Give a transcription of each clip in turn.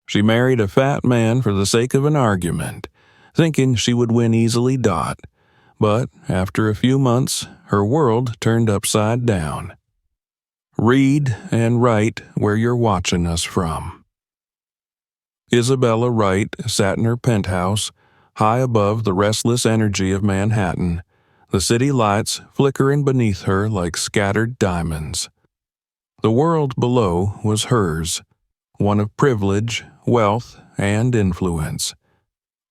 She married a fat man for the sake of an argument, thinking she would win easily. But after a few months, her world turned upside down. Read and write where you're watching us from. Isabella Wright sat in her penthouse, high above the restless energy of Manhattan, the city lights flickering beneath her like scattered diamonds. The world below was hers, one of privilege, wealth, and influence.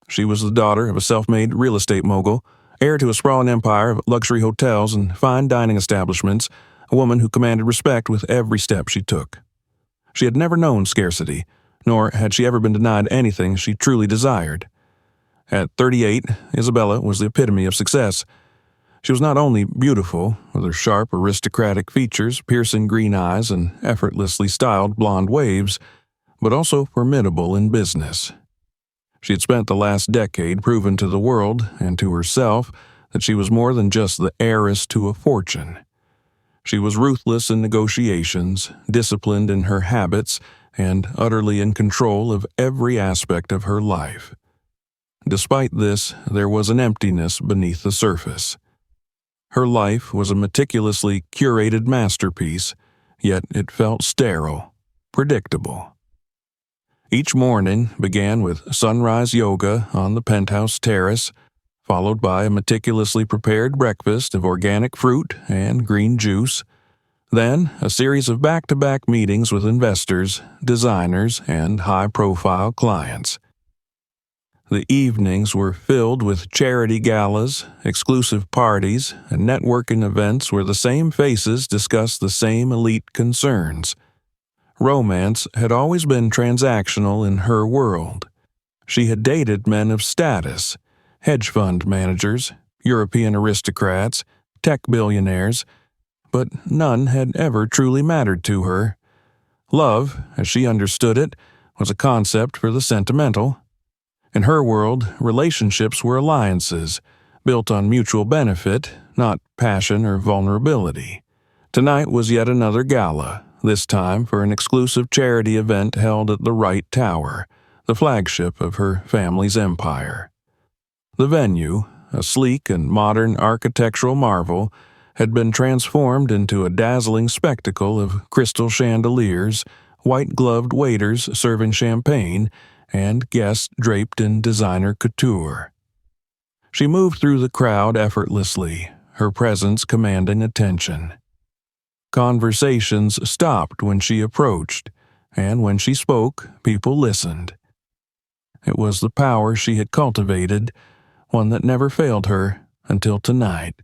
She was the daughter of a self-made real estate mogul, heir to a sprawling empire of luxury hotels and fine dining establishments, a woman who commanded respect with every step she took. She had never known scarcity, nor had she ever been denied anything she truly desired. At 38, Isabella was the epitome of success. She was not only beautiful, with her sharp, aristocratic features, piercing green eyes, and effortlessly styled blonde waves, but also formidable in business. She had spent the last decade proving to the world and to herself that she was more than just the heiress to a fortune. She was ruthless in negotiations, disciplined in her habits, and utterly in control of every aspect of her life. Despite this, there was an emptiness beneath the surface. Her life was a meticulously curated masterpiece, yet it felt sterile, predictable. Each morning began with sunrise yoga on the penthouse terrace, followed by a meticulously prepared breakfast of organic fruit and green juice, then a series of back-to-back meetings with investors, designers, and high-profile clients. The evenings were filled with charity galas, exclusive parties, and networking events where the same faces discussed the same elite concerns. Romance had always been transactional in her world. She had dated men of status, hedge fund managers, European aristocrats, tech billionaires, but none had ever truly mattered to her. Love, as she understood it, was a concept for the sentimental. In her world, relationships were alliances, built on mutual benefit, not passion or vulnerability. Tonight was yet another gala, this time for an exclusive charity event held at the Wright Tower, the flagship of her family's empire. The venue, a sleek and modern architectural marvel, had been transformed into a dazzling spectacle of crystal chandeliers, white-gloved waiters serving champagne, and guests draped in designer couture. She moved through the crowd effortlessly, her presence commanding attention. Conversations stopped when she approached, and when she spoke, people listened. It was the power she had cultivated, one that never failed her until tonight.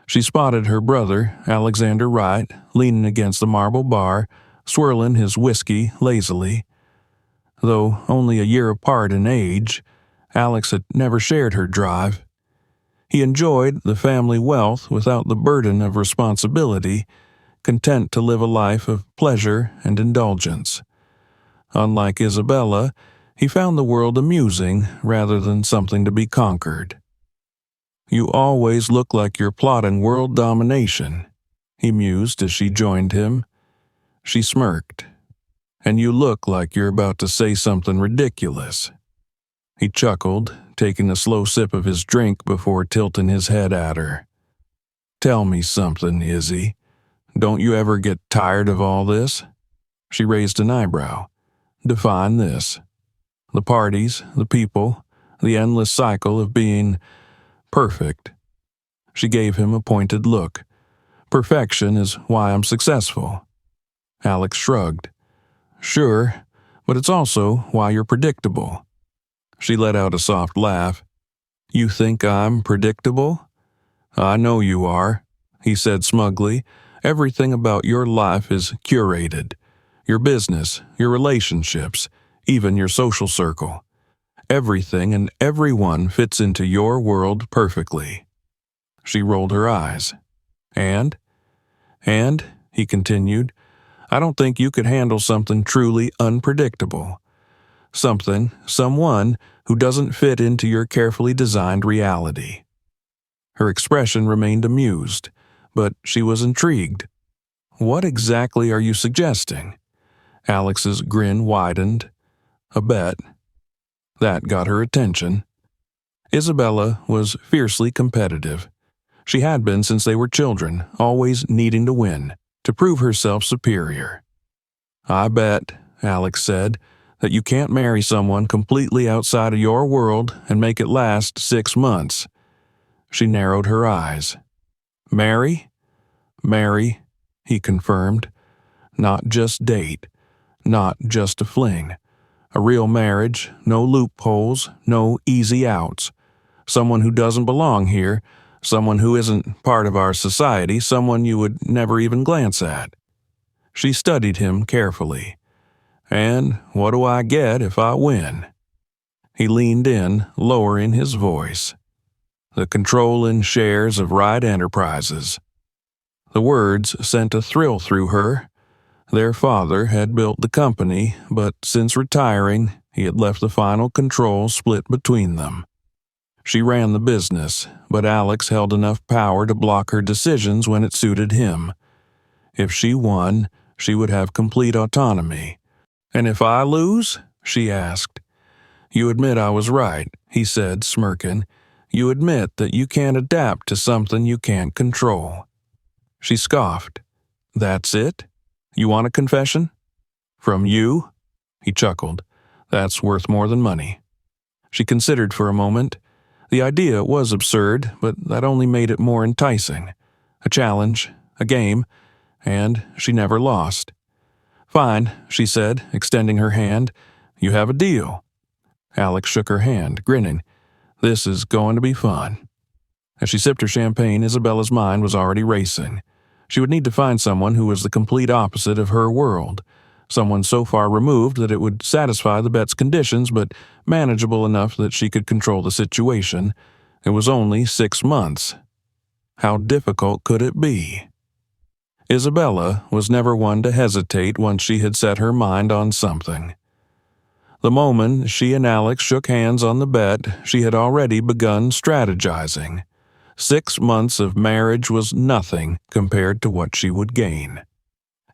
She spotted her brother, Alexander Wright, leaning against the marble bar, swirling his whiskey lazily. Though only a year apart in age, Alex had never shared her drive. He enjoyed the family wealth without the burden of responsibility, content to live a life of pleasure and indulgence. Unlike Isabella, he found the world amusing rather than something to be conquered. "You always look like you're plotting world domination," he mused as she joined him. She smirked. "And you look like you're about to say something ridiculous." He chuckled, taking a slow sip of his drink before tilting his head at her. "Tell me something, Izzy. Don't you ever get tired of all this?" She raised an eyebrow. "Define this." "The parties, the people, the endless cycle of being perfect." She gave him a pointed look. "Perfection is why I'm successful." Alex shrugged. "Sure, but it's also why you're predictable." She let out a soft laugh. "You think I'm predictable?" "I know you are," he said smugly. "Everything about your life is curated. Your business, your relationships, even your social circle. Everything and everyone fits into your world perfectly." She rolled her eyes. And, he continued, "I don't think you could handle something truly unpredictable. Someone who doesn't fit into your carefully designed reality." Her expression remained amused, but she was intrigued. "What exactly are you suggesting?" Alex's grin widened. A bet. That got her attention. Isabella was fiercely competitive. She had been since they were children, always needing to win, to prove herself superior. "I bet," Alex said, "that you can't marry someone completely outside of your world and make it last 6 months." She narrowed her eyes. "Marry?" "Marry," he confirmed. "Not just date. Not just a fling. A real marriage, no loopholes, no easy outs. Someone who doesn't belong here, someone who isn't part of our society, someone you would never even glance at." She studied him carefully. "And what do I get if I win?" He leaned in, lowering his voice. "The control in shares of Wright Enterprises." The words sent a thrill through her. Their father had built the company, but since retiring, he had left the final control split between them. She ran the business, but Alex held enough power to block her decisions when it suited him. If she won, she would have complete autonomy. "And if I lose?" she asked. "You admit I was right," he said, smirking. "You admit that you can't adapt to something you can't control." She scoffed. "That's it? You want a confession?" "From you?" He chuckled. "That's worth more than money." She considered for a moment. The idea was absurd, but that only made it more enticing. A challenge, a game, and she never lost. "Fine," she said, extending her hand. "You have a deal." Alex shook her hand, grinning. "This is going to be fun." As she sipped her champagne, Isabella's mind was already racing. She would need to find someone who was the complete opposite of her world. Someone so far removed that it would satisfy the bet's conditions, but manageable enough that she could control the situation. It was only 6 months. How difficult could it be? Isabella was never one to hesitate once she had set her mind on something. The moment she and Alex shook hands on the bet, she had already begun strategizing. 6 months of marriage was nothing compared to what she would gain.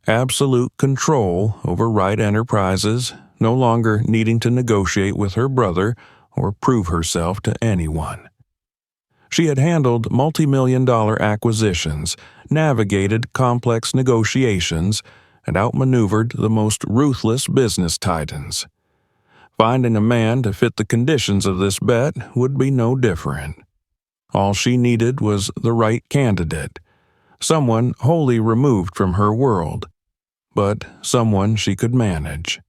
Absolute control over Wright Enterprises, no longer needing to negotiate with her brother or prove herself to anyone. She had handled multi-million-dollar acquisitions, navigated complex negotiations, and outmaneuvered the most ruthless business titans. Finding a man to fit the conditions of this bet would be no different. All she needed was the right candidate, someone wholly removed from her world, but someone she could manage.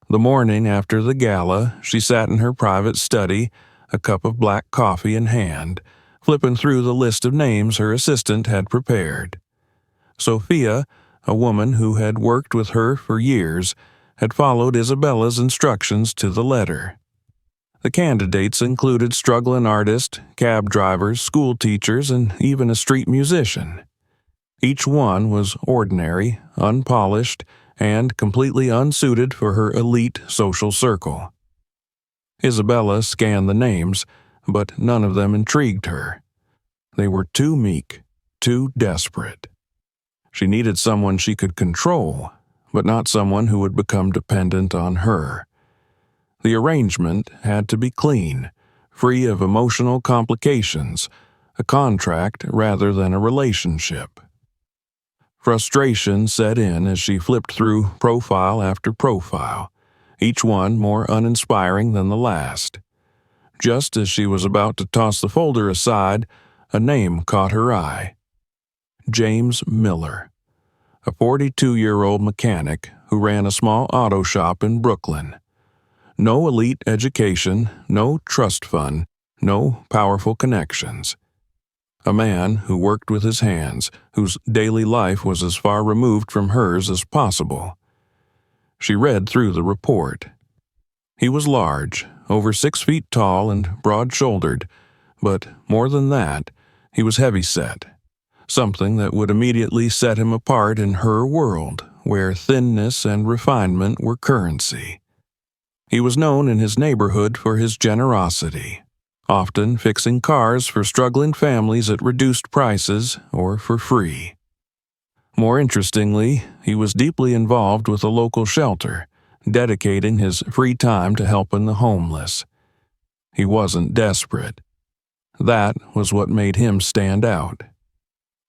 The morning after the gala, she sat in her private study, a cup of black coffee in hand, flipping through the list of names her assistant had prepared. Sophia, a woman who had worked with her for years, had followed Isabella's instructions to the letter. The candidates included struggling artists, cab drivers, school teachers, and even a street musician. Each one was ordinary, unpolished, and completely unsuited for her elite social circle. Isabella scanned the names, but none of them intrigued her. They were too meek, too desperate. She needed someone she could control, but not someone who would become dependent on her. The arrangement had to be clean, free of emotional complications, a contract rather than a relationship. Frustration set in as she flipped through profile after profile, each one more uninspiring than the last. Just as she was about to toss the folder aside, a name caught her eye. James Miller, a 42-year-old mechanic who ran a small auto shop in Brooklyn. No elite education, no trust fund, no powerful connections. A man who worked with his hands, whose daily life was as far removed from hers as possible. She read through the report. He was large, over 6 feet tall and broad-shouldered, but more than that, he was heavy-set, something that would immediately set him apart in her world, where thinness and refinement were currency. He was known in his neighborhood for his generosity, often fixing cars for struggling families at reduced prices or for free. More interestingly, he was deeply involved with a local shelter, dedicating his free time to helping the homeless. He wasn't desperate. That was what made him stand out.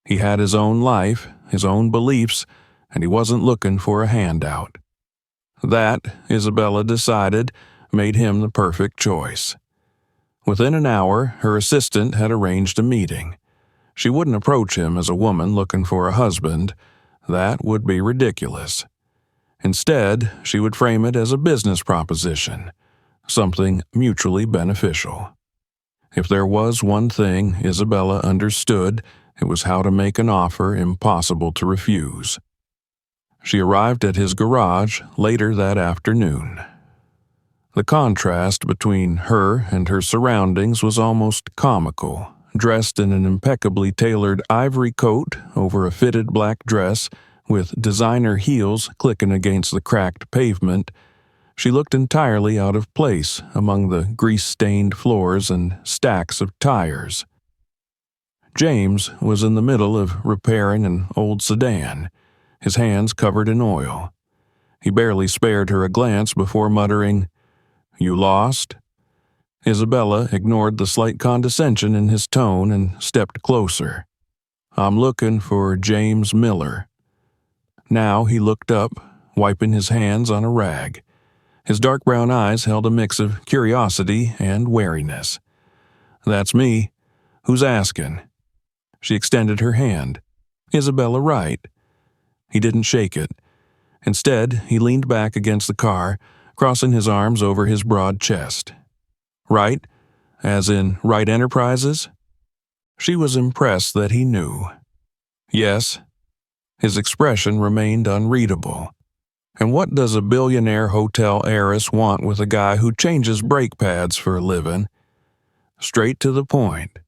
He had his own life, his own beliefs, and he wasn't looking for a handout. That, Isabella decided, made him the perfect choice. Within an hour, her assistant had arranged a meeting. She wouldn't approach him as a woman looking for a husband. That would be ridiculous. Instead, she would frame it as a business proposition, something mutually beneficial. If there was one thing Isabella understood, it was how to make an offer impossible to refuse. She arrived at his garage later that afternoon. The contrast between her and her surroundings was almost comical. Dressed in an impeccably tailored ivory coat over a fitted black dress with designer heels clicking against the cracked pavement, she looked entirely out of place among the grease-stained floors and stacks of tires. James was in the middle of repairing an old sedan, his hands covered in oil. He barely spared her a glance before muttering, "You lost?" Isabella ignored the slight condescension in his tone and stepped closer. "I'm looking for James Miller." Now he looked up, wiping his hands on a rag. His dark brown eyes held a mix of curiosity and wariness. "That's me. Who's asking?" She extended her hand. "Isabella Wright." He didn't shake it. Instead, he leaned back against the car, crossing his arms over his broad chest. "Wright? As in Wright Enterprises?" She was impressed that he knew. "Yes." His expression remained unreadable. "And what does a billionaire hotel heiress want with a guy who changes brake pads for a living?" Straight to the point.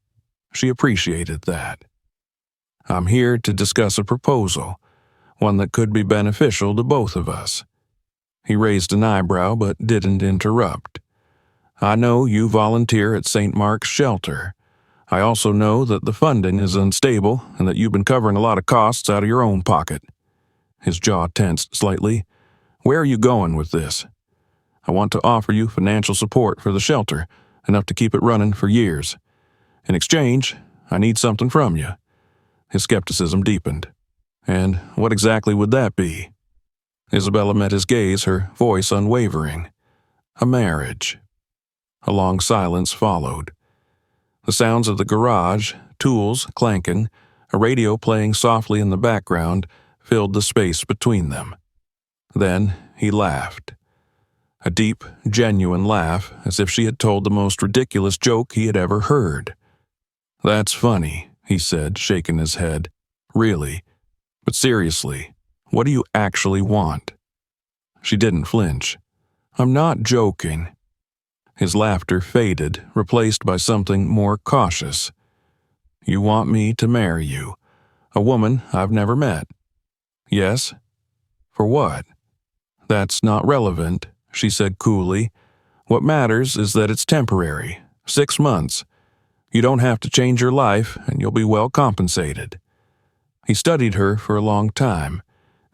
She appreciated that. "I'm here to discuss a proposal, one that could be beneficial to both of us." He raised an eyebrow but didn't interrupt. "I know you volunteer at St. Mark's Shelter. I also know that the funding is unstable and that you've been covering a lot of costs out of your own pocket." His jaw tensed slightly. "Where are you going with this?" "I want to offer you financial support for the shelter, enough to keep it running for years. In exchange, I need something from you." His skepticism deepened. "And what exactly would that be?" Isabella met his gaze, her voice unwavering. "A marriage." A long silence followed. The sounds of the garage, tools clanking, a radio playing softly in the background, filled the space between them. Then he laughed. A deep, genuine laugh, as if she had told the most ridiculous joke he had ever heard. "That's funny," he said, shaking his head. "Really. But seriously, what do you actually want?" She didn't flinch. "I'm not joking." His laughter faded, replaced by something more cautious. "You want me to marry you, a woman I've never met?" "Yes." "For what?" "That's not relevant," she said coolly. "What matters is that it's temporary, 6 months. You don't have to change your life, and you'll be well compensated." He studied her for a long time,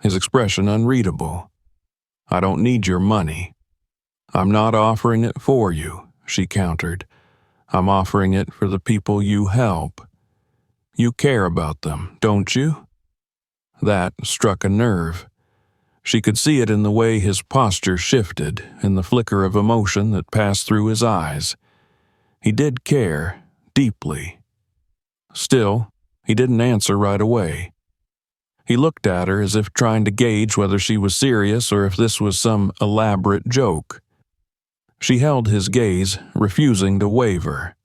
his expression unreadable. "I don't need your money." "I'm not offering it for you," she countered. "I'm offering it for the people you help. You care about them, don't you?" That struck a nerve. She could see it in the way his posture shifted, in the flicker of emotion that passed through his eyes. He did care, deeply. Still, he didn't answer right away. He looked at her as if trying to gauge whether she was serious or if this was some elaborate joke. She held his gaze, refusing to waver.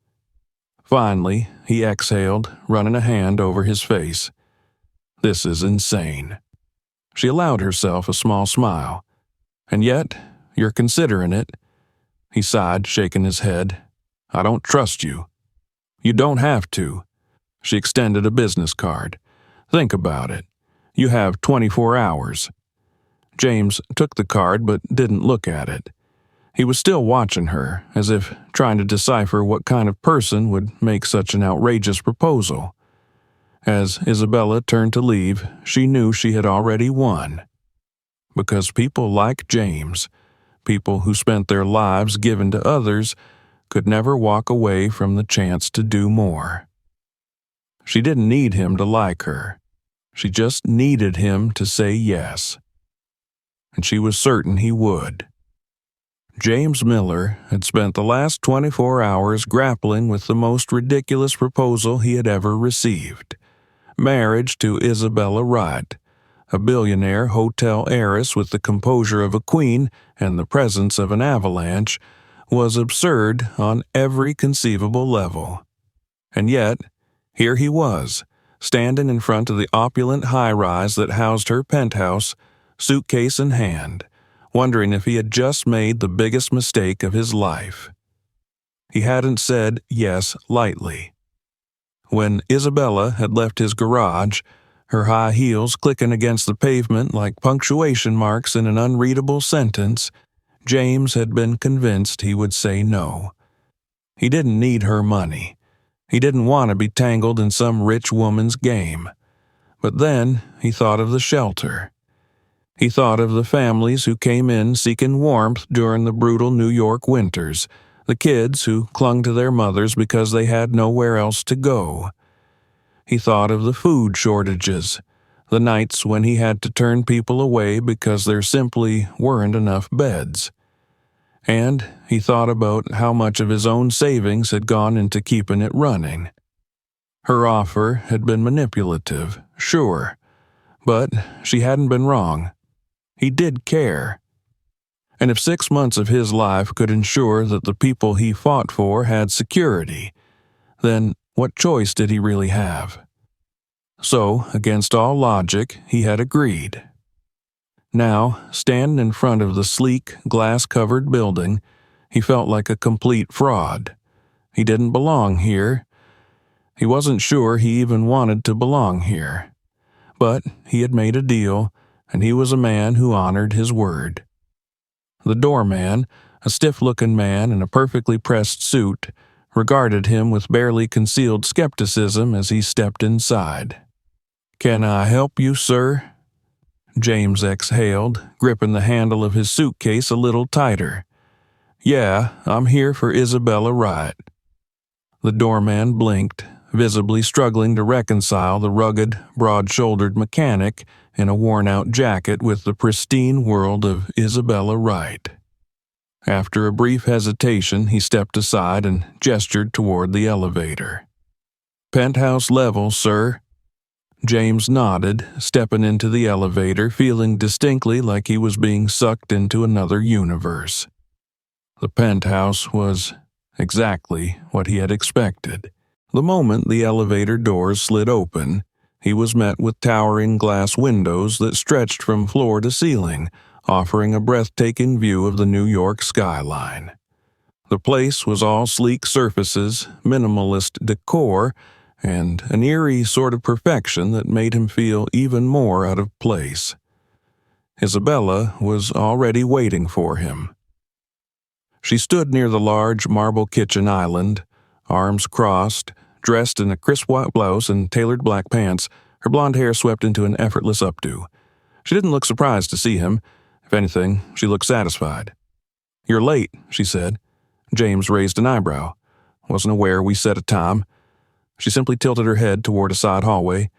Finally, he exhaled, running a hand over his face. "This is insane." She allowed herself a small smile. "And yet, you're considering it." He sighed, shaking his head. "I don't trust you." "You don't have to." She extended a business card. "Think about it. You have 24 hours. James took the card but didn't look at it. He was still watching her, as if trying to decipher what kind of person would make such an outrageous proposal. As Isabella turned to leave, she knew she had already won. because people like James, people who spent their lives given to others, could never walk away from the chance to do more. She didn't need him to like her. She just needed him to say yes. And she was certain he would. James Miller had spent the last 24 hours grappling with the most ridiculous proposal he had ever received: marriage to Isabella Wright, a billionaire hotel heiress with the composure of a queen and the presence of an avalanche, was absurd on every conceivable level. And yet, here he was, standing in front of the opulent high-rise that housed her penthouse, suitcase in hand, wondering if he had just made the biggest mistake of his life. He hadn't said yes lightly. When Isabella had left his garage, her high heels clicking against the pavement like punctuation marks in an unreadable sentence, James had been convinced he would say no. He didn't need her money. He didn't want to be tangled in some rich woman's game. But then he thought of the shelter. He thought of the families who came in seeking warmth during the brutal New York winters, the kids who clung to their mothers because they had nowhere else to go. He thought of the food shortages, the nights when he had to turn people away because there simply weren't enough beds. And he thought about how much of his own savings had gone into keeping it running. Her offer had been manipulative, sure, but she hadn't been wrong. He did care. And if 6 months of his life could ensure that the people he fought for had security, then what choice did he really have? So, against all logic, he had agreed. Now, standing in front of the sleek, glass-covered building, he felt like a complete fraud. He didn't belong here. He wasn't sure he even wanted to belong here. But he had made a deal, and he was a man who honored his word. The doorman, a stiff-looking man in a perfectly pressed suit, regarded him with barely concealed skepticism as he stepped inside. "Can I help you, sir?" James exhaled, gripping the handle of his suitcase a little tighter. "Yeah, I'm here for Isabella Wright." The doorman blinked, visibly struggling to reconcile the rugged, broad-shouldered mechanic in a worn-out jacket with the pristine world of Isabella Wright. After a brief hesitation, he stepped aside and gestured toward the elevator. "Penthouse level, sir." James nodded, stepping into the elevator, feeling distinctly like he was being sucked into another universe. The penthouse was exactly what he had expected. The moment the elevator doors slid open, he was met with towering glass windows that stretched from floor to ceiling, offering a breathtaking view of the New York skyline. The place was all sleek surfaces, minimalist decor, and an eerie sort of perfection that made him feel even more out of place. Isabella was already waiting for him. She stood near the large marble kitchen island, arms crossed, dressed in a crisp white blouse and tailored black pants, her blonde hair swept into an effortless updo. She didn't look surprised to see him. If anything, she looked satisfied. "You're late," she said. James raised an eyebrow. "Wasn't aware we set a time." She simply tilted her head toward a side hallway.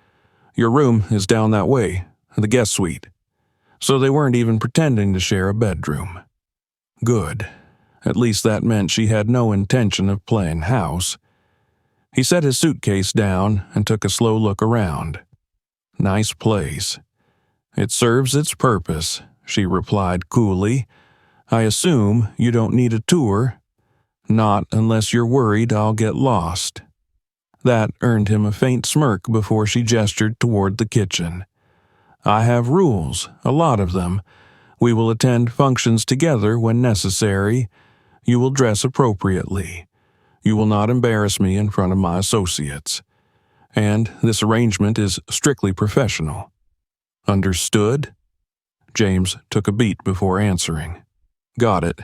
"Your room is down that way, the guest suite." So they weren't even pretending to share a bedroom. Good. At least that meant she had no intention of playing house. He set his suitcase down and took a slow look around. "Nice place." "It serves its purpose," she replied coolly. "I assume you don't need a tour." "Not unless you're worried I'll get lost." That earned him a faint smirk before she gestured toward the kitchen. "I have rules, a lot of them. We will attend functions together when necessary. You will dress appropriately. You will not embarrass me in front of my associates. And this arrangement is strictly professional." "Understood?" James took a beat before answering. "Got it.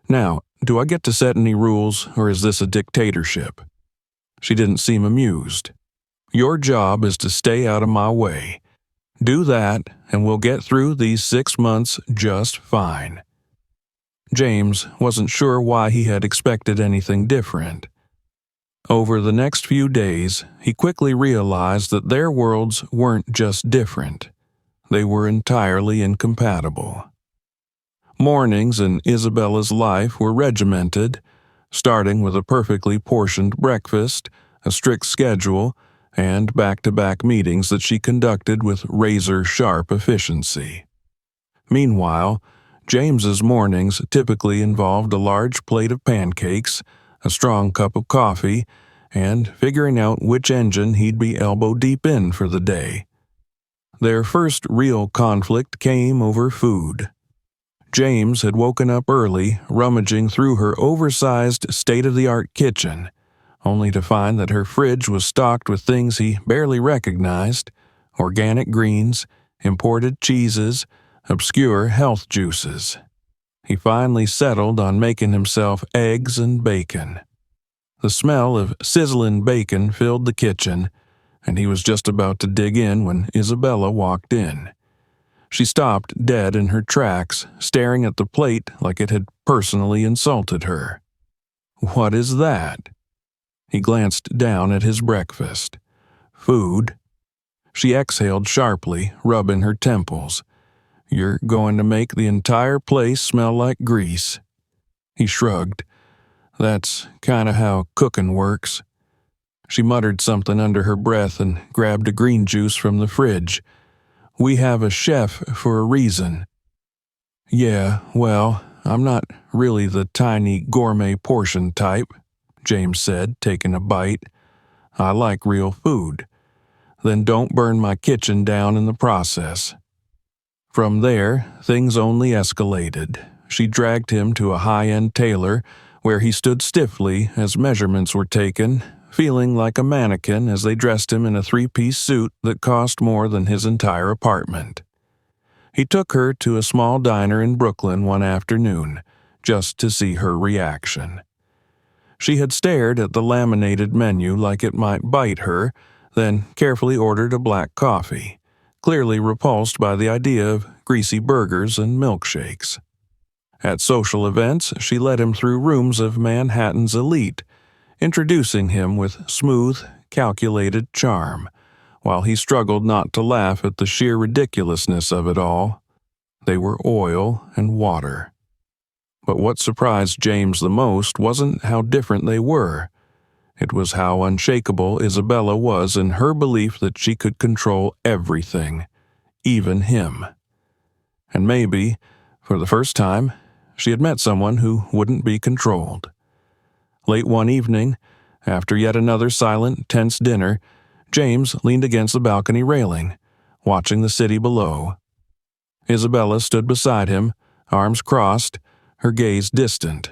Now, do I get to set any rules, or is this a dictatorship?" She didn't seem amused. "Your job is to stay out of my way. Do that, and we'll get through these 6 months just fine." James wasn't sure why he had expected anything different. Over the next few days, he quickly realized that their worlds weren't just different. They were entirely incompatible. Mornings in Isabella's life were regimented, starting with a perfectly portioned breakfast, a strict schedule, and back-to-back meetings that she conducted with razor-sharp efficiency. Meanwhile, James's mornings typically involved a large plate of pancakes, a strong cup of coffee, and figuring out which engine he'd be elbow-deep in for the day. Their first real conflict came over food. James had woken up early, rummaging through her oversized, state-of-the-art kitchen, only to find that her fridge was stocked with things he barely recognized: organic greens, imported cheeses, obscure health juices. He finally settled on making himself eggs and bacon. The smell of sizzling bacon filled the kitchen, and he was just about to dig in when Isabella walked in. She stopped dead in her tracks, staring at the plate like it had personally insulted her. "What is that?" He glanced down at his breakfast. "Food." She exhaled sharply, rubbing her temples. "You're going to make the entire place smell like grease." He shrugged. "That's kind of how cooking works." She muttered something under her breath and grabbed a green juice from the fridge. "We have a chef for a reason." "Yeah, well, I'm not really the tiny gourmet portion type," James said, taking a bite. "I like real food. Then don't burn my kitchen down in the process." From there, things only escalated. She dragged him to a high-end tailor, where he stood stiffly as measurements were taken, feeling like a mannequin as they dressed him in a three-piece suit that cost more than his entire apartment. He took her to a small diner in Brooklyn one afternoon, just to see her reaction. She had stared at the laminated menu like it might bite her, then carefully ordered a black coffee, clearly repulsed by the idea of greasy burgers and milkshakes. At social events, she led him through rooms of Manhattan's elite, introducing him with smooth, calculated charm, while he struggled not to laugh at the sheer ridiculousness of it all. They were oil and water. But what surprised James the most wasn't how different they were. It was how unshakable Isabella was in her belief that she could control everything, even him. And maybe, for the first time, she had met someone who wouldn't be controlled. Late one evening, after yet another silent, tense dinner, James leaned against the balcony railing, watching the city below. Isabella stood beside him, arms crossed, her gaze distant.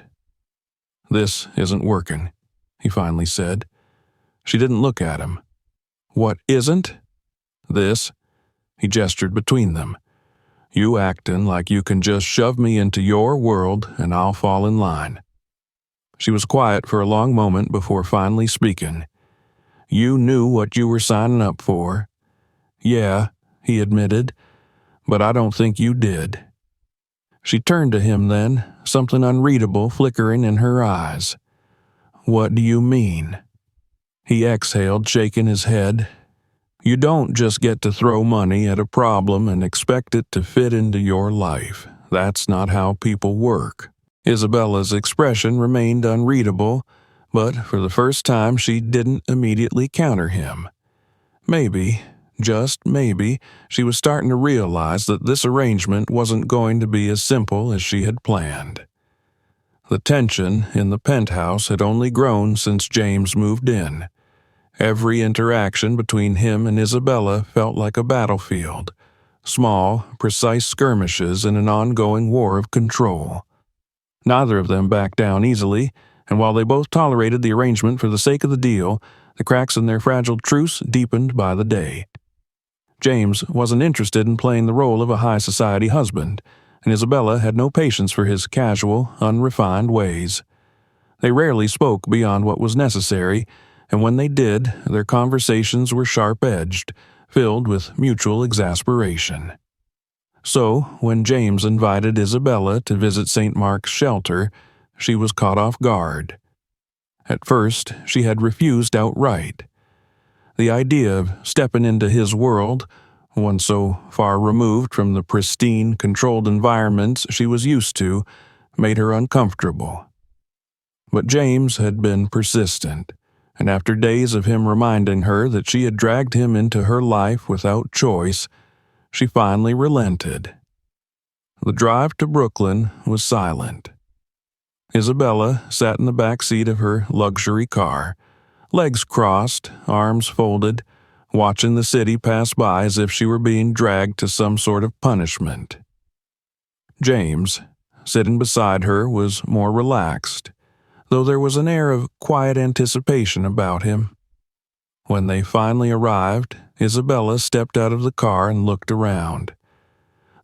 "This isn't working," he finally said. She didn't look at him. "What isn't?" "This." He gestured between them. "You acting like you can just shove me into your world and I'll fall in line." She was quiet for a long moment before finally speaking. "You knew what you were signing up for." "Yeah," he admitted, "but I don't think you did." She turned to him then, something unreadable flickering in her eyes. "What do you mean?" He exhaled, shaking his head. "You don't just get to throw money at a problem and expect it to fit into your life. That's not how people work." Isabella's expression remained unreadable, but for the first time she didn't immediately counter him. Maybe, just maybe, she was starting to realize that this arrangement wasn't going to be as simple as she had planned. The tension in the penthouse had only grown since James moved in. Every interaction between him and Isabella felt like a battlefield, small, precise skirmishes in an ongoing war of control. Neither of them backed down easily, and while they both tolerated the arrangement for the sake of the deal, the cracks in their fragile truce deepened by the day. James wasn't interested in playing the role of a high society husband, and Isabella had no patience for his casual, unrefined ways. They rarely spoke beyond what was necessary, and when they did, their conversations were sharp-edged, filled with mutual exasperation. So, when James invited Isabella to visit St. Mark's shelter, she was caught off guard. At first, she had refused outright. The idea of stepping into his world, one so far removed from the pristine, controlled environments she was used to, made her uncomfortable. But James had been persistent, and after days of him reminding her that she had dragged him into her life without choice, she finally relented. The drive to Brooklyn was silent. Isabella sat in the back seat of her luxury car, legs crossed, arms folded, watching the city pass by as if she were being dragged to some sort of punishment. James, sitting beside her, was more relaxed, though there was an air of quiet anticipation about him. When they finally arrived, Isabella stepped out of the car and looked around.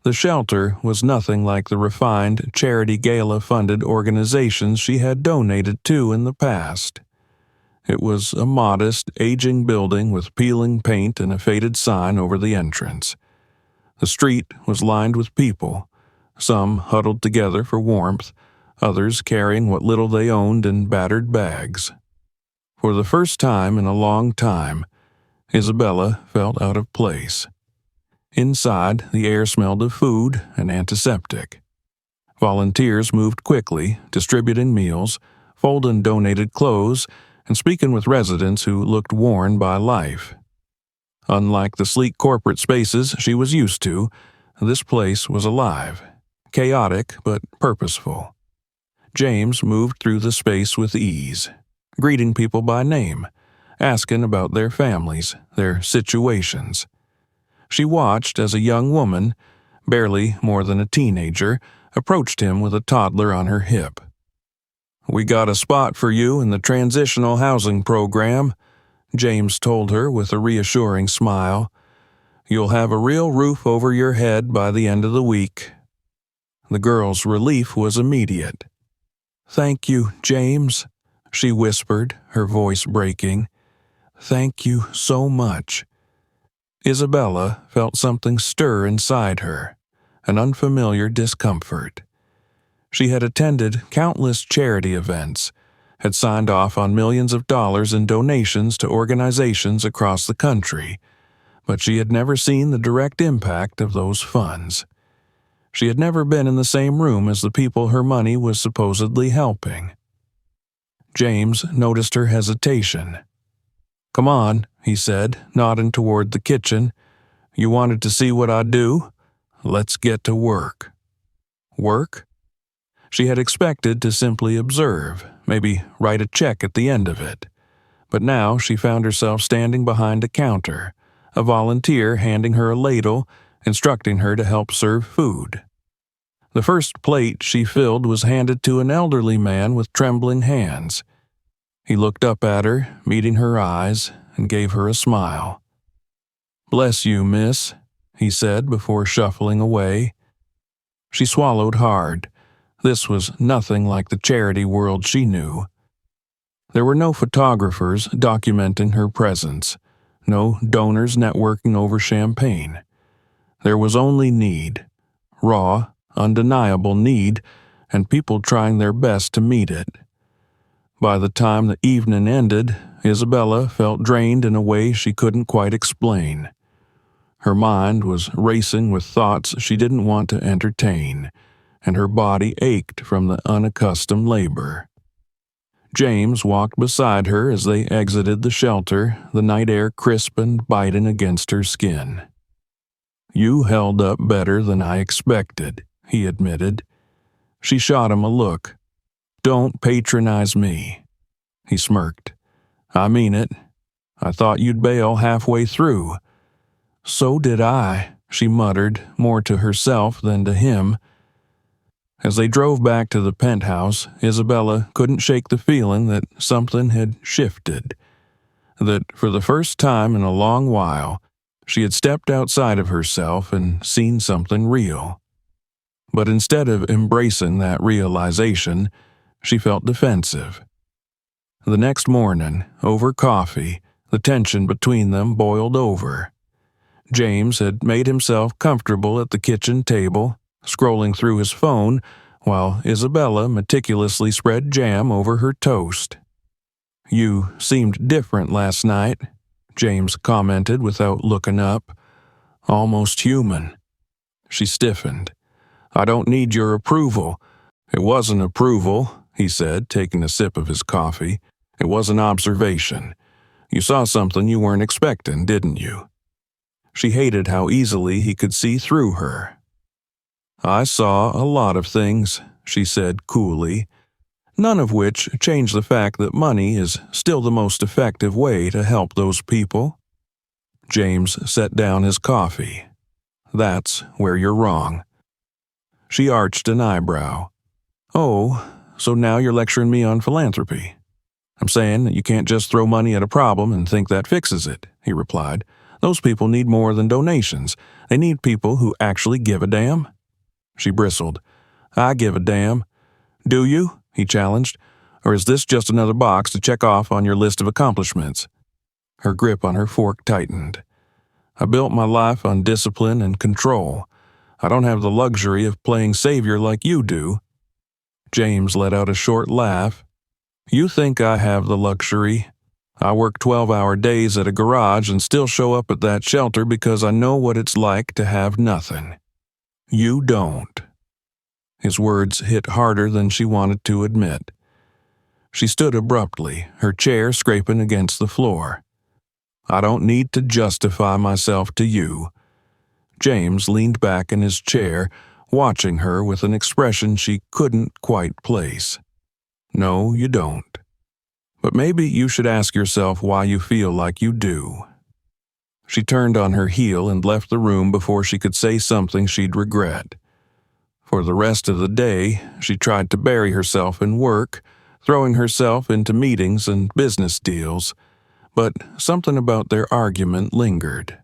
The shelter was nothing like the refined, charity gala-funded organizations she had donated to in the past. It was a modest, aging building with peeling paint and a faded sign over the entrance. The street was lined with people, some huddled together for warmth, others carrying what little they owned in battered bags. For the first time in a long time, Isabella felt out of place. Inside, the air smelled of food and antiseptic. Volunteers moved quickly, distributing meals, folding donated clothes, and speaking with residents who looked worn by life. Unlike the sleek corporate spaces she was used to, this place was alive, chaotic but purposeful. James moved through the space with ease, greeting people by name, asking about their families, their situations. She watched as a young woman, barely more than a teenager, approached him with a toddler on her hip. "We got a spot for you in the transitional housing program," James told her with a reassuring smile. "You'll have a real roof over your head by the end of the week." The girl's relief was immediate. "Thank you, James," she whispered, her voice breaking. "Thank you so much." Isabella felt something stir inside her, an unfamiliar discomfort. She had attended countless charity events, had signed off on millions of dollars in donations to organizations across the country, but she had never seen the direct impact of those funds. She had never been in the same room as the people her money was supposedly helping. James noticed her hesitation. "Come on," he said, nodding toward the kitchen. "You wanted to see what I do? Let's get to work." Work? She had expected to simply observe, maybe write a check at the end of it. But now she found herself standing behind a counter, a volunteer handing her a ladle, instructing her to help serve food. The first plate she filled was handed to an elderly man with trembling hands. He looked up at her, meeting her eyes, and gave her a smile. "Bless you, miss," he said before shuffling away. She swallowed hard. This was nothing like the charity world she knew. There were no photographers documenting her presence, no donors networking over champagne. There was only need, raw, undeniable need, and people trying their best to meet it. By the time the evening ended, Isabella felt drained in a way she couldn't quite explain. Her mind was racing with thoughts she didn't want to entertain, and her body ached from the unaccustomed labor. James walked beside her as they exited the shelter, the night air crisp and biting against her skin. "You held up better than I expected," he admitted. She shot him a look. "Don't patronize me." He smirked. "I mean it. I thought you'd bail halfway through." "So did I," she muttered, more to herself than to him. As they drove back to the penthouse, Isabella couldn't shake the feeling that something had shifted, that for the first time in a long while, she had stepped outside of herself and seen something real. But instead of embracing that realization, she felt defensive. The next morning, over coffee, the tension between them boiled over. James had made himself comfortable at the kitchen table, scrolling through his phone, while Isabella meticulously spread jam over her toast. "You seemed different last night," James commented without looking up. "Almost human." She stiffened. "I don't need your approval." "It wasn't approval," he said, taking a sip of his coffee. "It was an observation. You saw something you weren't expecting, didn't you?" She hated how easily he could see through her. "I saw a lot of things," she said coolly, "none of which change the fact that money is still the most effective way to help those people." James set down his coffee. "That's where you're wrong." She arched an eyebrow. "Oh, so now you're lecturing me on philanthropy?" "I'm saying that you can't just throw money at a problem and think that fixes it," he replied. "Those people need more than donations. They need people who actually give a damn." She bristled. "I give a damn." "Do you?" he challenged. "Or is this just another box to check off on your list of accomplishments?" Her grip on her fork tightened. "I built my life on discipline and control. I don't have the luxury of playing savior like you do." James let out a short laugh. "You think I have the luxury? I work 12-hour days at a garage and still show up at that shelter because I know what it's like to have nothing. You don't." His words hit harder than she wanted to admit. She stood abruptly, her chair scraping against the floor. "I don't need to justify myself to you." James leaned back in his chair, watching her with an expression she couldn't quite place. "No, you don't. But maybe you should ask yourself why you feel like you do." She turned on her heel and left the room before she could say something she'd regret. For the rest of the day, she tried to bury herself in work, throwing herself into meetings and business deals, but something about their argument lingered.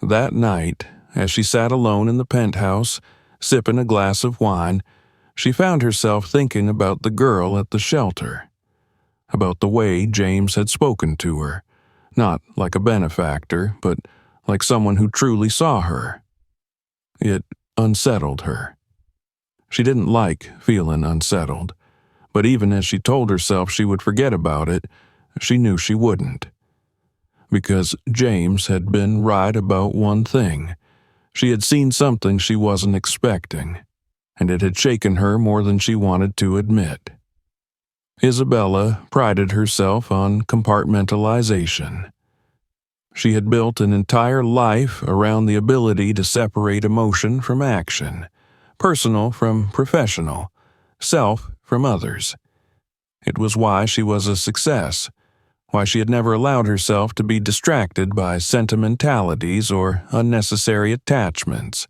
That night, as she sat alone in the penthouse, sipping a glass of wine, she found herself thinking about the girl at the shelter, about the way James had spoken to her, not like a benefactor, but like someone who truly saw her. It unsettled her. She didn't like feeling unsettled, but even as she told herself she would forget about it, she knew she wouldn't. Because James had been right about one thing. She had seen something she wasn't expecting, and it had shaken her more than she wanted to admit. Isabella prided herself on compartmentalization. She had built an entire life around the ability to separate emotion from action, personal from professional, self from others. It was why she was a success, why she had never allowed herself to be distracted by sentimentalities or unnecessary attachments.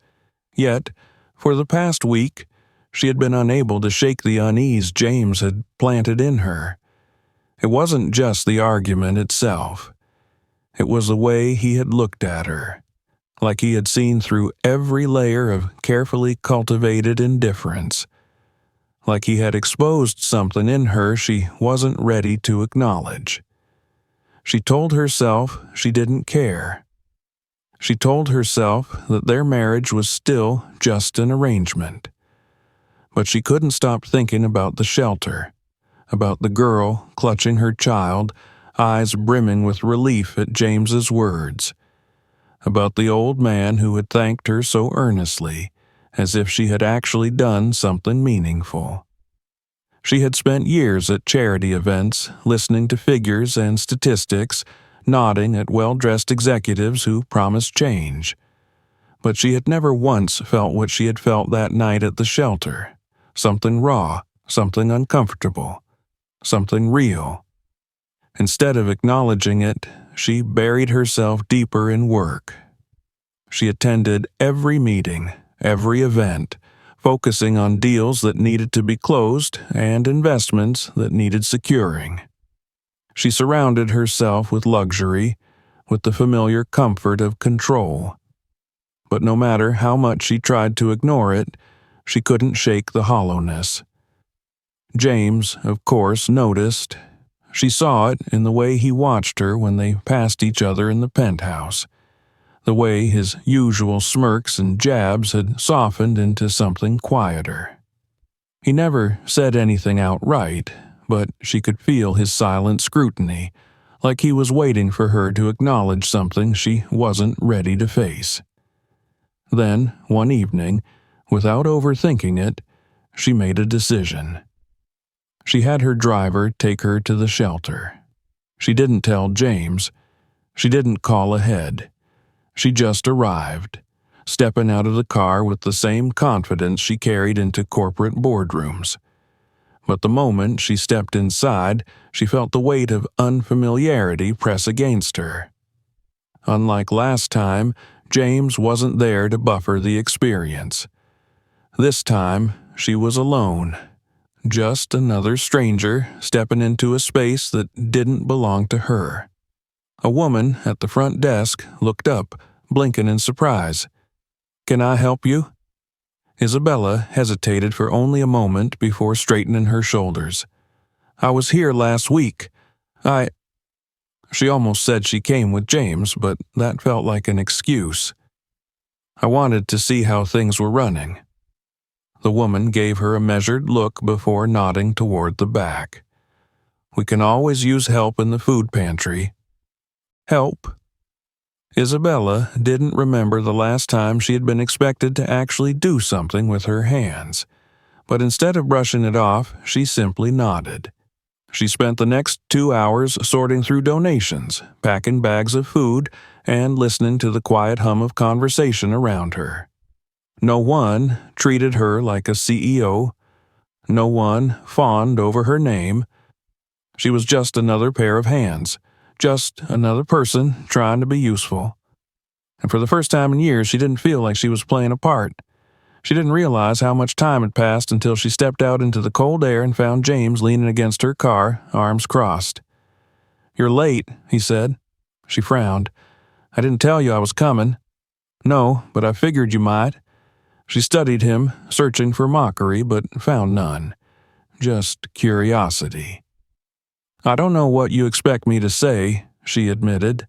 Yet, for the past week, she had been unable to shake the unease James had planted in her. It wasn't just the argument itself. It was the way he had looked at her, like he had seen through every layer of carefully cultivated indifference, like he had exposed something in her she wasn't ready to acknowledge. She told herself she didn't care. She told herself that their marriage was still just an arrangement. But she couldn't stop thinking about the shelter, about the girl clutching her child, eyes brimming with relief at James's words, about the old man who had thanked her so earnestly, as if she had actually done something meaningful. She had spent years at charity events, listening to figures and statistics, nodding at well-dressed executives who promised change. But she had never once felt what she had felt that night at the shelter. Something raw, something uncomfortable, something real. Instead of acknowledging it, she buried herself deeper in work. She attended every meeting, every event, focusing on deals that needed to be closed and investments that needed securing. She surrounded herself with luxury, with the familiar comfort of control. But no matter how much she tried to ignore it, she couldn't shake the hollowness. James, of course, noticed. She saw it in the way he watched her when they passed each other in the penthouse. the way his usual smirks and jabs had softened into something quieter. He never said anything outright, but she could feel his silent scrutiny, like he was waiting for her to acknowledge something she wasn't ready to face. Then, one evening, without overthinking it, she made a decision. She had her driver take her to the shelter. She didn't tell James. She didn't call ahead. She just arrived, stepping out of the car with the same confidence she carried into corporate boardrooms. But the moment she stepped inside, she felt the weight of unfamiliarity press against her. Unlike last time, James wasn't there to buffer the experience. This time, she was alone. Just another stranger stepping into a space that didn't belong to her. A woman at the front desk looked up, blinking in surprise. "Can I help you?" Isabella hesitated for only a moment before straightening her shoulders. "I was here last week. She almost said she came with James, but that felt like an excuse. "I wanted to see how things were running." The woman gave her a measured look before nodding toward the back. "We can always use help in the food pantry." Help? Isabella didn't remember the last time she had been expected to actually do something with her hands, but instead of brushing it off, she simply nodded. She spent the next 2 hours sorting through donations, packing bags of food, and listening to the quiet hum of conversation around her. No one treated her like a CEO. No one fawned over her name. She was just another pair of hands, just another person trying to be useful. And for the first time in years, she didn't feel like she was playing a part. She didn't realize how much time had passed until she stepped out into the cold air and found James leaning against her car, arms crossed. "You're late," he said. She frowned. "I didn't tell you I was coming." "No, but I figured you might." She studied him, searching for mockery, but found none. Just curiosity. "I don't know what you expect me to say," she admitted.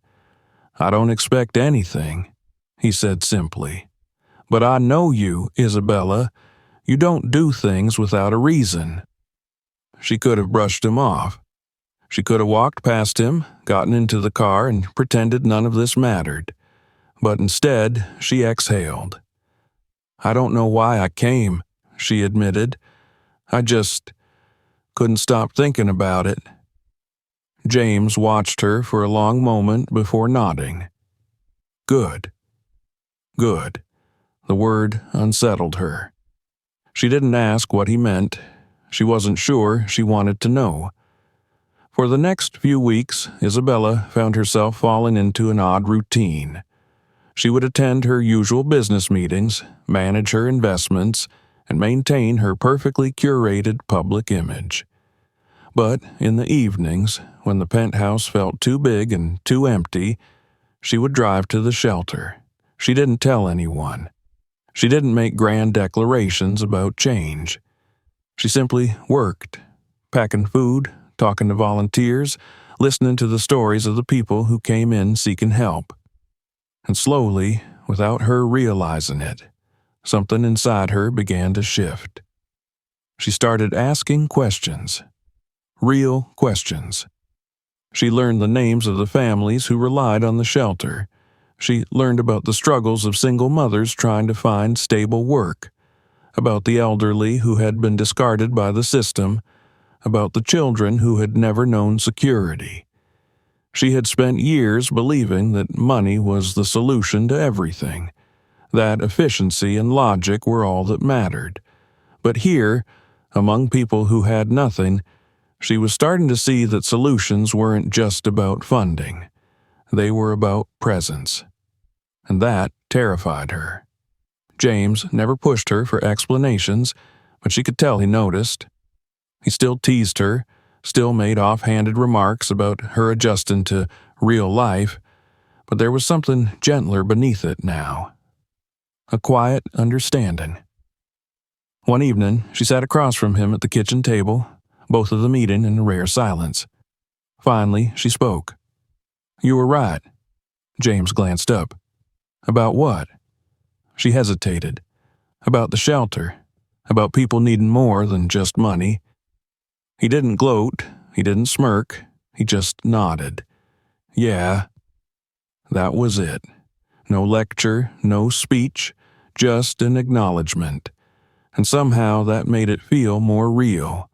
"I don't expect anything," he said simply. "But I know you, Isabella. You don't do things without a reason." She could have brushed him off. She could have walked past him, gotten into the car, and pretended none of this mattered. But instead, she exhaled. "I don't know why I came," she admitted. "I just couldn't stop thinking about it." James watched her for a long moment before nodding. "Good. Good." The word unsettled her. She didn't ask what he meant. She wasn't sure she wanted to know. For the next few weeks, Isabella found herself falling into an odd routine. She would attend her usual business meetings, manage her investments, and maintain her perfectly curated public image. But in the evenings, when the penthouse felt too big and too empty, she would drive to the shelter. She didn't tell anyone. She didn't make grand declarations about change. She simply worked, packing food, talking to volunteers, listening to the stories of the people who came in seeking help. And slowly, without her realizing it, something inside her began to shift. She started asking questions. Real questions. She learned the names of the families who relied on the shelter. She learned about the struggles of single mothers trying to find stable work, about the elderly who had been discarded by the system, about the children who had never known security. She had spent years believing that money was the solution to everything, that efficiency and logic were all that mattered. But here, among people who had nothing, she was starting to see that solutions weren't just about funding. They were about presence. And that terrified her. James never pushed her for explanations, but she could tell he noticed. He still teased her, still made offhanded remarks about her adjusting to real life, but there was something gentler beneath it now. A quiet understanding. One evening, she sat across from him at the kitchen table, both of them eating in a rare silence. Finally, she spoke. "You were right." James glanced up. About what? She hesitated. About the shelter. About people needing more than just money. He didn't gloat. He didn't smirk. He just nodded. Yeah, that was it. No lecture, no speech, just an acknowledgement. And somehow that made it feel more real.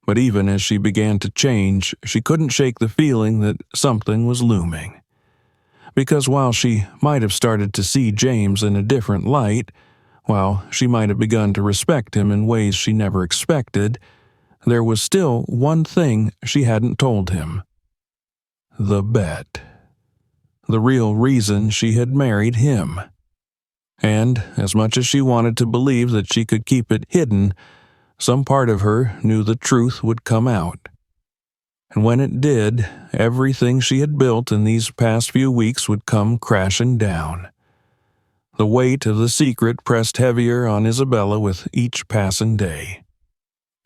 But even as she began to change, she couldn't shake the feeling that something was looming. Because while she might have started to see James in a different light, while she might have begun to respect him in ways she never expected, there was still one thing she hadn't told him. The bet. The real reason she had married him. And, as much as she wanted to believe that she could keep it hidden, some part of her knew the truth would come out. And when it did, everything she had built in these past few weeks would come crashing down. The weight of the secret pressed heavier on Isabella with each passing day.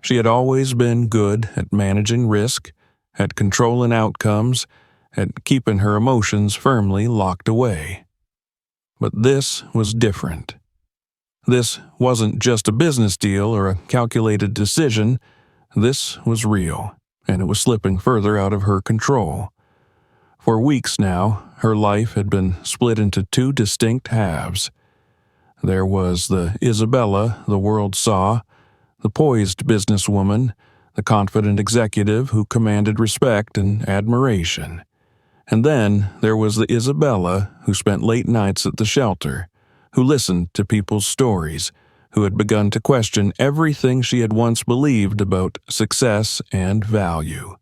She had always been good at managing risk, at controlling outcomes, at keeping her emotions firmly locked away. But this was different. This wasn't just a business deal or a calculated decision. This was real, and it was slipping further out of her control. For weeks now, her life had been split into two distinct halves. There was the Isabella the world saw, the poised businesswoman, the confident executive who commanded respect and admiration. And then there was the Isabella who spent late nights at the shelter, who listened to people's stories, who had begun to question everything she had once believed about success and value.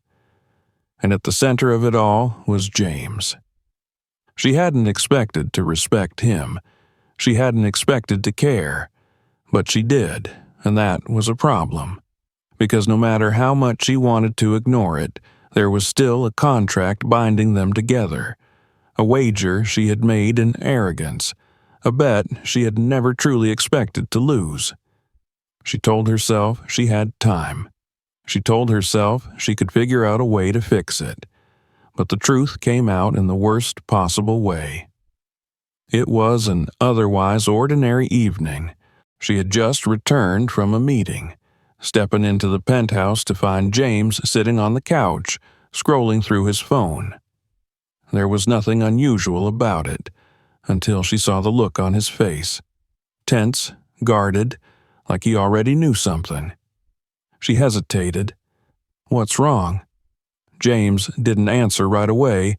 And at the center of it all was James. She hadn't expected to respect him. She hadn't expected to care. But she did, and that was a problem. Because no matter how much she wanted to ignore it, there was still a contract binding them together, a wager she had made in arrogance, a bet she had never truly expected to lose. She told herself she had time. She told herself she could figure out a way to fix it. But the truth came out in the worst possible way. It was an otherwise ordinary evening. She had just returned from a meeting, stepping into the penthouse to find James sitting on the couch, scrolling through his phone. There was nothing unusual about it, until she saw the look on his face. Tense, guarded, like he already knew something. She hesitated. What's wrong? James didn't answer right away.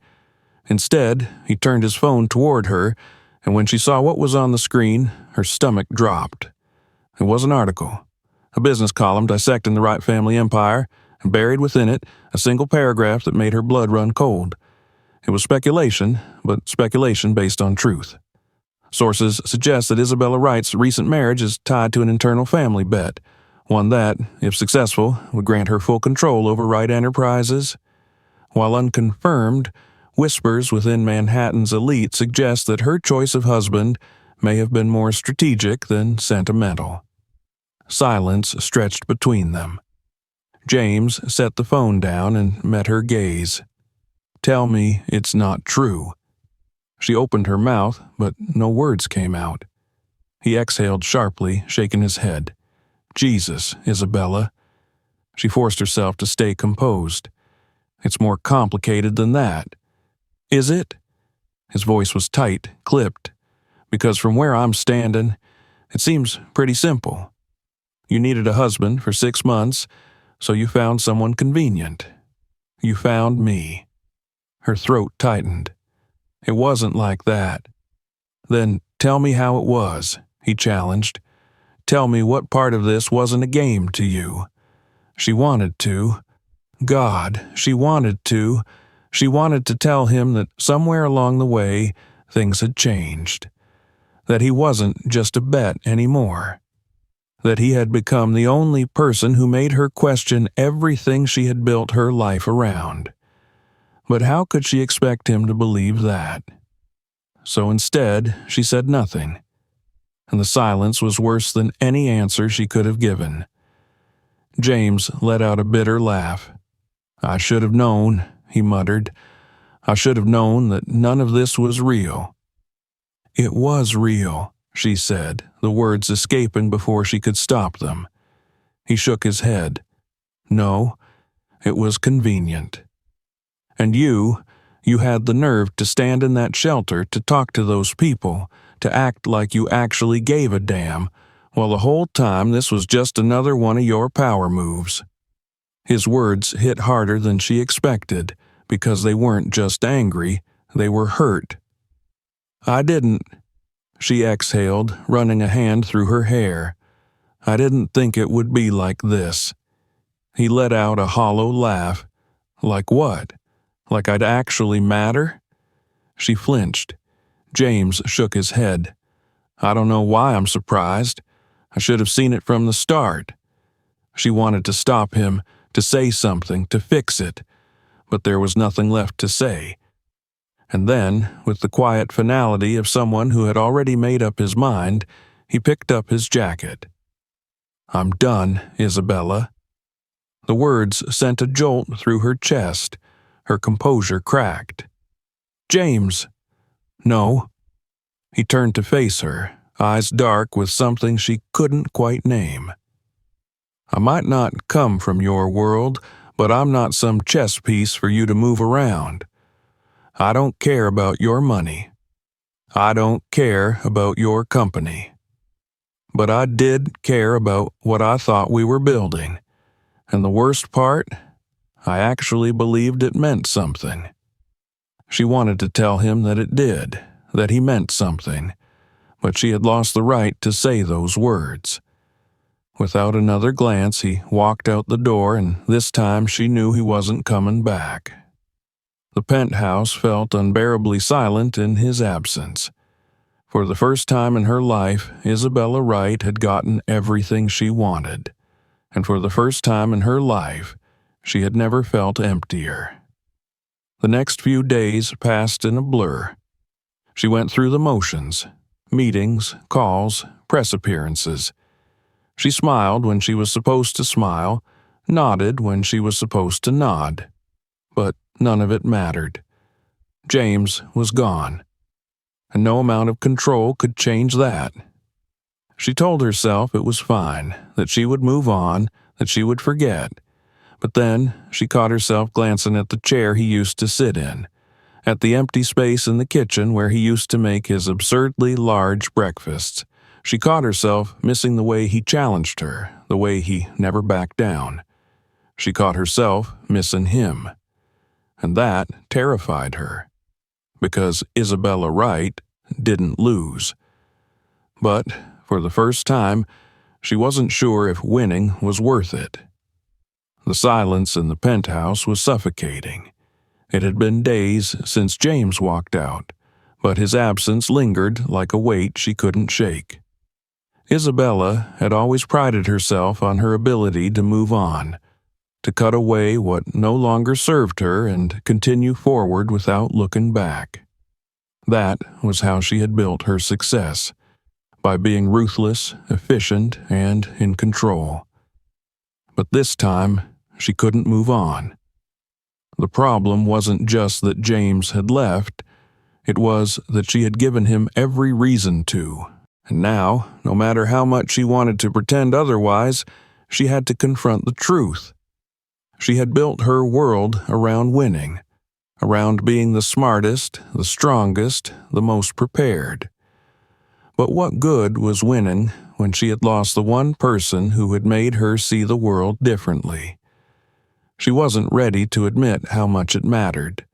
Instead, he turned his phone toward her, and when she saw what was on the screen, her stomach dropped. It was an article, a business column dissecting the Wright family empire, and buried within it a single paragraph that made her blood run cold. It was speculation, but speculation based on truth. Sources suggest that Isabella Wright's recent marriage is tied to an internal family bet, one that, if successful, would grant her full control over Wright Enterprises. While unconfirmed, whispers within Manhattan's elite suggest that her choice of husband may have been more strategic than sentimental. Silence stretched between them. James set the phone down and met her gaze. Tell me it's not true. She opened her mouth, but no words came out. He exhaled sharply, shaking his head. Jesus, Isabella. She forced herself to stay composed. It's more complicated than that. Is it? His voice was tight, clipped. Because from where I'm standing, it seems pretty simple. You needed a husband for 6 months, so you found someone convenient. You found me. Her throat tightened. It wasn't like that. Then tell me how it was, he challenged. Tell me what part of this wasn't a game to you. She wanted to. God, she wanted to. She wanted to tell him that somewhere along the way, things had changed. That he wasn't just a bet anymore. That he had become the only person who made her question everything she had built her life around. But how could she expect him to believe that? So instead, she said nothing. And the silence was worse than any answer she could have given. James let out a bitter laugh. I should have known, he muttered. I should have known that none of this was real. It was real, she said, the words escaping before she could stop them. He shook his head. No, it was convenient. And you had the nerve to stand in that shelter to talk to those people, to act like you actually gave a damn, while the whole time this was just another one of your power moves. His words hit harder than she expected, because they weren't just angry, they were hurt. I didn't, she exhaled, running a hand through her hair. I didn't think it would be like this. He let out a hollow laugh. Like what? Like I'd actually matter? She flinched. James shook his head. I don't know why I'm surprised. I should have seen it from the start. She wanted to stop him, to say something, to fix it, but there was nothing left to say. And then, with the quiet finality of someone who had already made up his mind, he picked up his jacket. I'm done, Isabella. The words sent a jolt through her chest. Her composure cracked. James! No. He turned to face her, eyes dark with something she couldn't quite name. I might not come from your world, but I'm not some chess piece for you to move around. I don't care about your money. I don't care about your company. But I did care about what I thought we were building. And the worst part, I actually believed it meant something. She wanted to tell him that it did, that he meant something, but she had lost the right to say those words. Without another glance, he walked out the door, and this time she knew he wasn't coming back. The penthouse felt unbearably silent in his absence. For the first time in her life, Isabella Wright had gotten everything she wanted, and for the first time in her life, she had never felt emptier. The next few days passed in a blur. She went through the motions, meetings, calls, press appearances. She smiled when she was supposed to smile, nodded when she was supposed to nod. But none of it mattered. James was gone, and no amount of control could change that. She told herself it was fine, that she would move on, that she would forget. But then she caught herself glancing at the chair he used to sit in, at the empty space in the kitchen where he used to make his absurdly large breakfasts. She caught herself missing the way he challenged her, the way he never backed down. She caught herself missing him. And that terrified her, because Isabella Wright didn't lose. But, for the first time, she wasn't sure if winning was worth it. The silence in the penthouse was suffocating. It had been days since James walked out, but his absence lingered like a weight she couldn't shake. Isabella had always prided herself on her ability to move on, to cut away what no longer served her and continue forward without looking back. That was how she had built her success, by being ruthless, efficient, and in control. But this time, she couldn't move on. The problem wasn't just that James had left, it was that she had given him every reason to, and now, no matter how much she wanted to pretend otherwise, she had to confront the truth. She had built her world around winning, around being the smartest, the strongest, the most prepared. But what good was winning when she had lost the one person who had made her see the world differently? She wasn't ready to admit how much it mattered.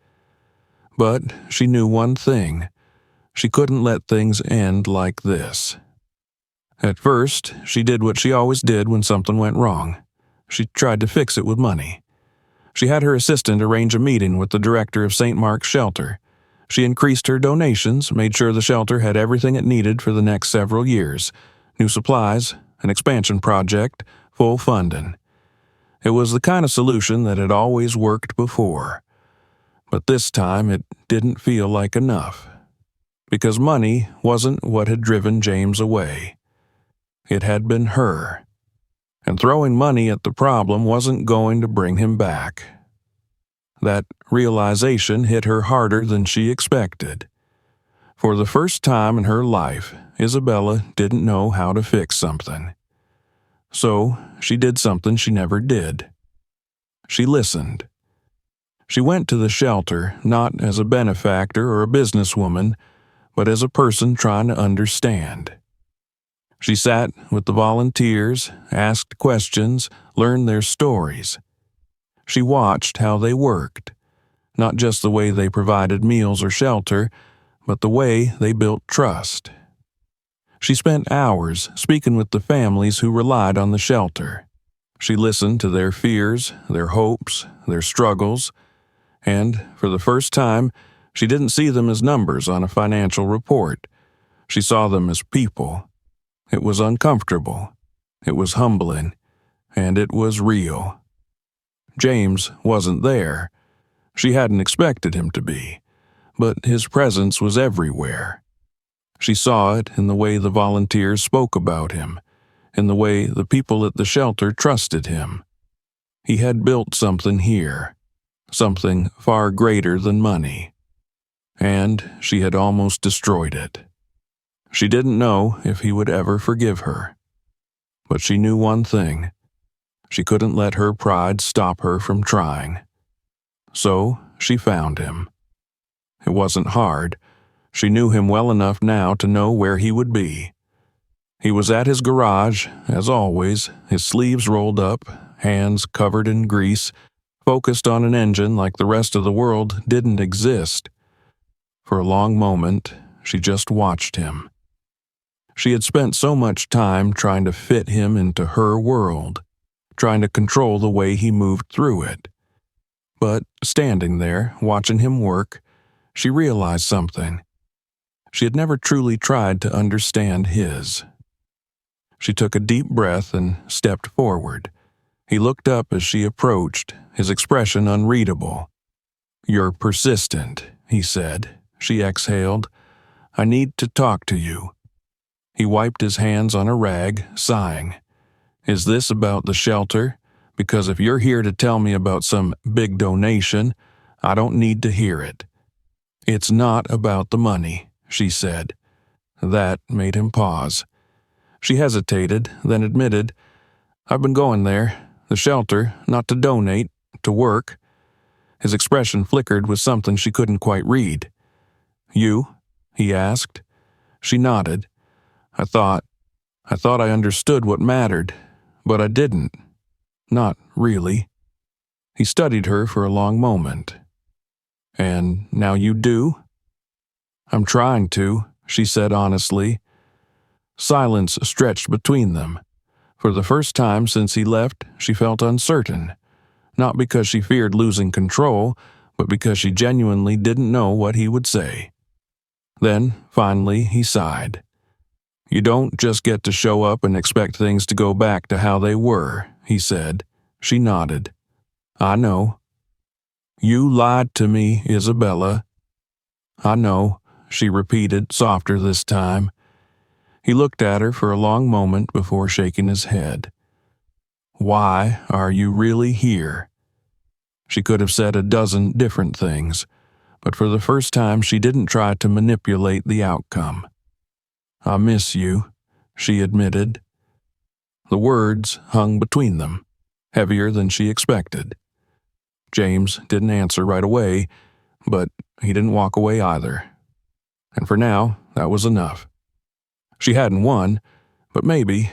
But she knew one thing. She couldn't let things end like this. At first, she did what she always did when something went wrong. She tried to fix it with money. She had her assistant arrange a meeting with the director of St. Mark's Shelter. She increased her donations, made sure the shelter had everything it needed for the next several years. New supplies, an expansion project, full funding. It was the kind of solution that had always worked before. But this time it didn't feel like enough. Because money wasn't what had driven James away. It had been her. And throwing money at the problem wasn't going to bring him back. That realization hit her harder than she expected. For the first time in her life, Isabella didn't know how to fix something. So she did something she never did. She listened. She went to the shelter not as a benefactor or a businesswoman, but as a person trying to understand. She sat with the volunteers, asked questions, learned their stories. She watched how they worked, not just the way they provided meals or shelter, but the way they built trust. She spent hours speaking with the families who relied on the shelter. She listened to their fears, their hopes, their struggles, and, for the first time, she didn't see them as numbers on a financial report. She saw them as people. It was uncomfortable. It was humbling. And it was real. James wasn't there. She hadn't expected him to be. But his presence was everywhere. She saw it in the way the volunteers spoke about him, in the way the people at the shelter trusted him. He had built something here, something far greater than money. And she had almost destroyed it. She didn't know if he would ever forgive her. But she knew one thing. She couldn't let her pride stop her from trying. So she found him. It wasn't hard. She knew him well enough now to know where he would be. He was at his garage, as always, his sleeves rolled up, hands covered in grease, focused on an engine like the rest of the world didn't exist. For a long moment, she just watched him. She had spent so much time trying to fit him into her world, trying to control the way he moved through it. But standing there, watching him work, she realized something. She had never truly tried to understand his. She took a deep breath and stepped forward. He looked up as she approached, his expression unreadable. "You're persistent," he said. She exhaled. "I need to talk to you." He wiped his hands on a rag, sighing. "Is this about the shelter? Because if you're here to tell me about some big donation, I don't need to hear it." "It's not about the money," she said. That made him pause. She hesitated, then admitted, "I've been going there, the shelter, not to donate, to work." His expression flickered with something she couldn't quite read. "You?" he asked. She nodded. I thought I understood what mattered, but I didn't. Not really." He studied her for a long moment. "And now you do?" "I'm trying to," she said honestly. Silence stretched between them. For the first time since he left, she felt uncertain. Not because she feared losing control, but because she genuinely didn't know what he would say. Then, finally, he sighed. "You don't just get to show up and expect things to go back to how they were," he said. She nodded. "I know." "You lied to me, Isabella." "I know," she repeated, softer this time. He looked at her for a long moment before shaking his head. "Why are you really here?" She could have said a dozen different things, but for the first time she didn't try to manipulate the outcome. "I miss you," she admitted. The words hung between them, heavier than she expected. James didn't answer right away, but he didn't walk away either. And for now, that was enough. She hadn't won, but maybe,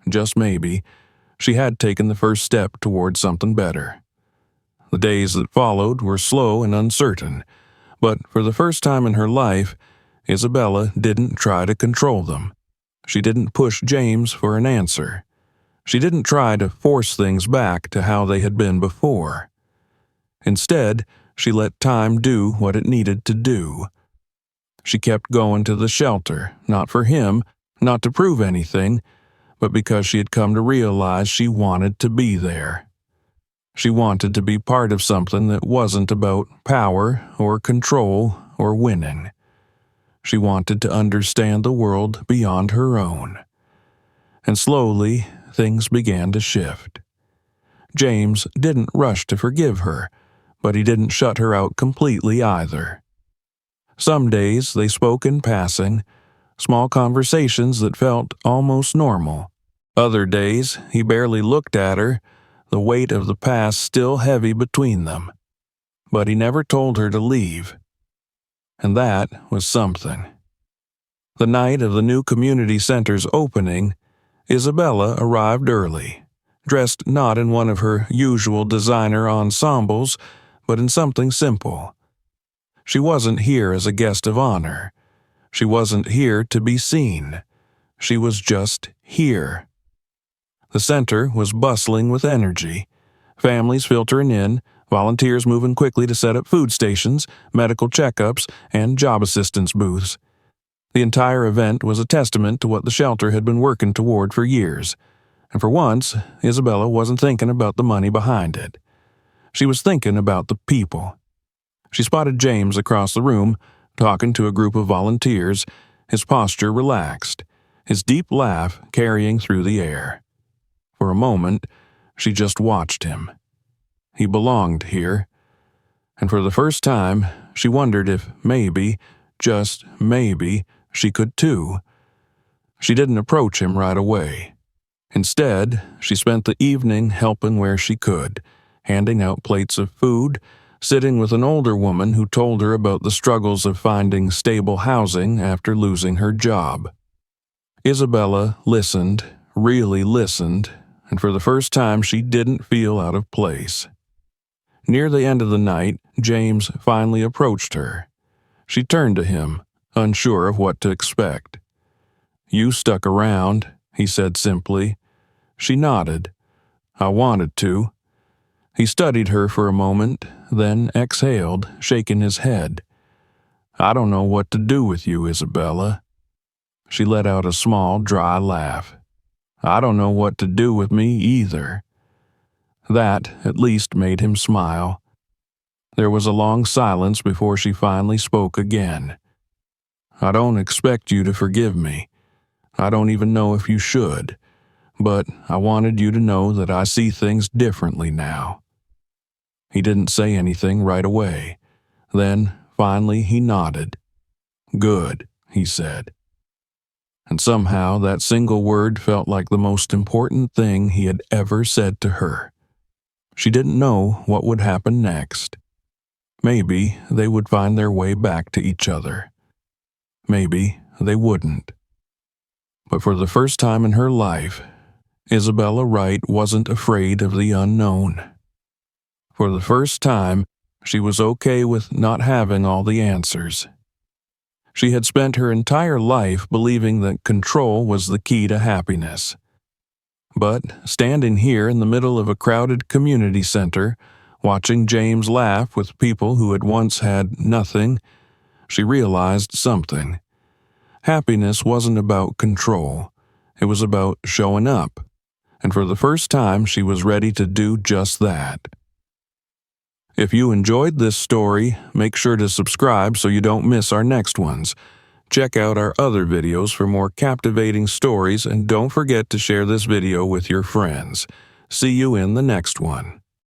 just maybe, she had taken the first step toward something better. The days that followed were slow and uncertain, but for the first time in her life, Isabella didn't try to control them. She didn't push James for an answer. She didn't try to force things back to how they had been before. Instead, she let time do what it needed to do. She kept going to the shelter, not for him, not to prove anything, but because she had come to realize she wanted to be there. She wanted to be part of something that wasn't about power or control or winning. She wanted to understand the world beyond her own. And slowly, things began to shift. James didn't rush to forgive her, but he didn't shut her out completely either. Some days they spoke in passing, small conversations that felt almost normal. Other days he barely looked at her, the weight of the past still heavy between them. But he never told her to leave. And that was something. The night of the new community center's opening, Isabella arrived early, dressed not in one of her usual designer ensembles, but in something simple. She wasn't here as a guest of honor. She wasn't here to be seen. She was just here. The center was bustling with energy. Families filtering in, volunteers moving quickly to set up food stations, medical checkups, and job assistance booths. The entire event was a testament to what the shelter had been working toward for years. And for once, Isabella wasn't thinking about the money behind it. She was thinking about the people. She spotted James across the room, talking to a group of volunteers, his posture relaxed, his deep laugh carrying through the air. For a moment, she just watched him. He belonged here. And for the first time, she wondered if maybe, just maybe, she could too. She didn't approach him right away. Instead, she spent the evening helping where she could, handing out plates of food, sitting with an older woman who told her about the struggles of finding stable housing after losing her job. Isabella listened, really listened, and for the first time she didn't feel out of place. Near the end of the night, James finally approached her. She turned to him, unsure of what to expect. "You stuck around," he said simply. She nodded. "I wanted to." He studied her for a moment, then exhaled, shaking his head. "I don't know what to do with you, Isabella." She let out a small, dry laugh. "I don't know what to do with me either." That, at least, made him smile. There was a long silence before she finally spoke again. "I don't expect you to forgive me. I don't even know if you should. But I wanted you to know that I see things differently now." He didn't say anything right away. Then, finally, he nodded. "Good," he said. And somehow that single word felt like the most important thing he had ever said to her. She didn't know what would happen next. Maybe they would find their way back to each other. Maybe they wouldn't. But for the first time in her life, Isabella Wright wasn't afraid of the unknown. For the first time, she was okay with not having all the answers. She had spent her entire life believing that control was the key to happiness. But standing here in the middle of a crowded community center, watching James laugh with people who had once had nothing, she realized something. Happiness wasn't about control. It was about showing up. And for the first time, she was ready to do just that. If you enjoyed this story, make sure to subscribe so you don't miss our next ones. Check out our other videos for more captivating stories, and don't forget to share this video with your friends. See you in the next one.